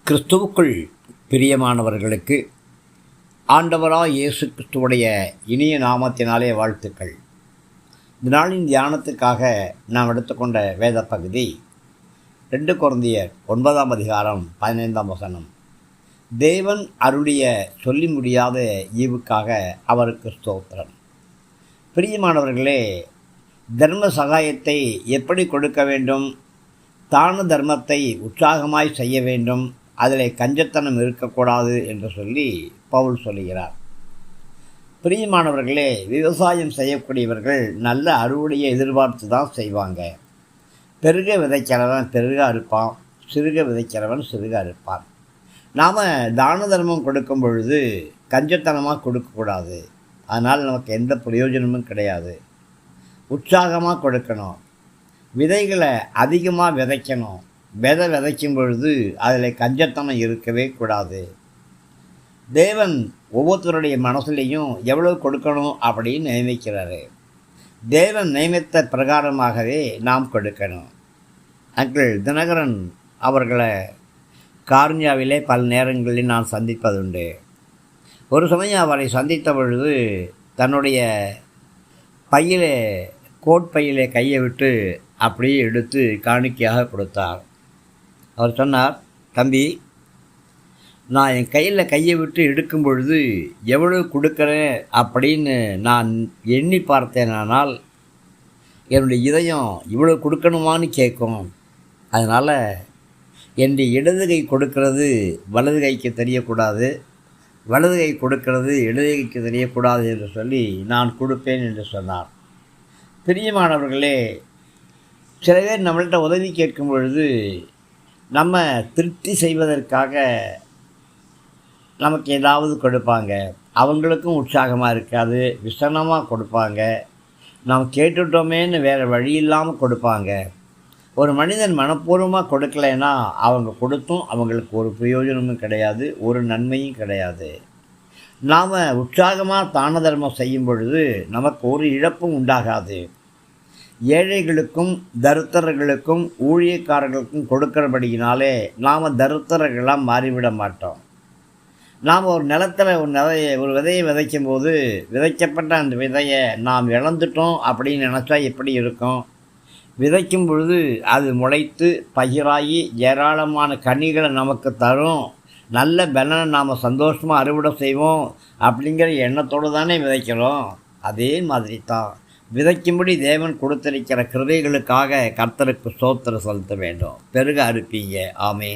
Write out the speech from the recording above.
கிறிஸ்துவுக்குள் பிரியமானவர்களுக்கு ஆண்டவராய் இயேசு கிறிஸ்துவுடைய இனிய நாமத்தினாலே வாழ்த்துக்கள். இந்த நாளின் தியானத்துக்காக நாம் எடுத்துக்கொண்ட வேத பகுதி 2 கொரிந்தியர் 9ஆம் அதிகாரம் 15ஆம் வசனம். தேவன் அருளிய சொல்லி முடியாத ஈவுக்காக அவருக்கு ஸ்தோத்திரம். பிரியமானவர்களே, தர்ம சகாயத்தை எப்படி கொடுக்க வேண்டும், தான தர்மத்தை உற்சாகமாய் செய்ய வேண்டும், அதில் கஞ்சத்தனம் இருக்கக்கூடாது என்று சொல்லி பவுல் சொல்லுகிறார். பிரியமானவர்களே, விவசாயம் செய்யக்கூடியவர்கள் நல்ல அறுவடையை எதிர்பார்த்து தான் செய்வாங்க. பெருக விதைக்கிறவன் பெருக அறுப்பான், சிறுக விதைக்கிறவன் சிறுக அறுப்பான். நாம் தான தர்மம் கொடுக்கும் பொழுது கஞ்சத்தனமாக கொடுக்கக்கூடாது. அதனால் நமக்கு எந்த பிரயோஜனமும் கிடையாது. உற்சாகமாக கொடுக்கணும். விதைகளை அதிகமாக விதைக்கணும். விதைக்கும் பொழுது அதில் கஞ்சத்தனம் இருக்கவே கூடாது. தேவன் ஒவ்வொருத்தருடைய மனசுலேயும் எவ்வளோ கொடுக்கணும் அப்படின்னு நியமிக்கிறாரு. தேவன் நியமித்த பிரகாரமாகவே நாம் கொடுக்கணும். அங்கிள் தினகரன் அவர்களை கார்னியாவிலே பல நேரங்களில் நான் சந்திப்பதுண்டு. ஒரு சமயம் அவரை சந்தித்த பொழுது தன்னுடைய பையிலே கோட்பையிலே கையை விட்டு அப்படியே எடுத்து காணிக்கையாக கொடுத்தார். அவர் சொன்னார், தம்பி, நான் என் கையில் கையை விட்டு எடுக்கும் பொழுது எவ்வளோ கொடுக்குறேன் அப்படின்னு நான் எண்ணி பார்த்தேனானால் என்னுடைய இதயம் இவ்வளோ கொடுக்கணுமான்னு கேட்கும். அதனால் என்னுடைய இடது கை கொடுக்கறது வலது கைக்கு தெரியக்கூடாது, வலது கை கொடுக்கறது இடது கைக்கு தெரியக்கூடாது என்று சொல்லி நான் கொடுப்பேன் என்று சொன்னார். பிரியமானவர்களே, சில பேர் நம்மள்கிட்ட உதவி கேட்கும் பொழுது நம்ம திருப்தி செய்வதற்காக நமக்கு ஏதாவது கொடுப்பாங்க. அவங்களுக்கும் உற்சாகமாக இருக்காது, விசனமாக கொடுப்பாங்க. நாம் கேட்டுட்டோமேன்னு வேறு வழி இல்லாமல் கொடுப்பாங்க. ஒரு மனிதன் மனப்பூர்வமாக கொடுக்கலைன்னா அவங்க கொடுத்தும் அவங்களுக்கு ஒரு பிரயோஜனமும் கிடையாது, ஒரு நன்மையும் கிடையாது. நாம் உற்சாகமாக தான தர்மம் செய்யும் பொழுது நமக்கு ஒரு இழப்பும் உண்டாகாது. ஏழைகளுக்கும் தரித்திரர்களுக்கும் ஊழியக்காரர்களுக்கும் கொடுக்கிறபடியினாலே நாம் தரித்திரர்களாக மாறிவிட மாட்டோம். நாம் ஒரு நிலத்தில் ஒரு விதையை விதைக்கும் போது விதைக்கப்பட்ட அந்த விதையை நாம் இழந்துட்டோம் அப்படின்னு நினச்சா எப்படி இருக்கும்? விதைக்கும் பொழுது அது முளைத்து பயிராகி ஏராளமான கனிகளை நமக்கு தரும். நல்ல பலனை நாம் சந்தோஷமாக அறுவடை செய்வோம் அப்படிங்கிற எண்ணத்தோடு தானே விதைக்கிறோம். அதே மாதிரி தான் விதைக்கும்படி தேவன் கொடுத்திருக்கிற கிருபைகளுக்காக கர்த்தருக்கு ஸ்தோத்திரம் செலுத்த வேண்டும். பெருக அறுப்பீங்க. ஆமென்.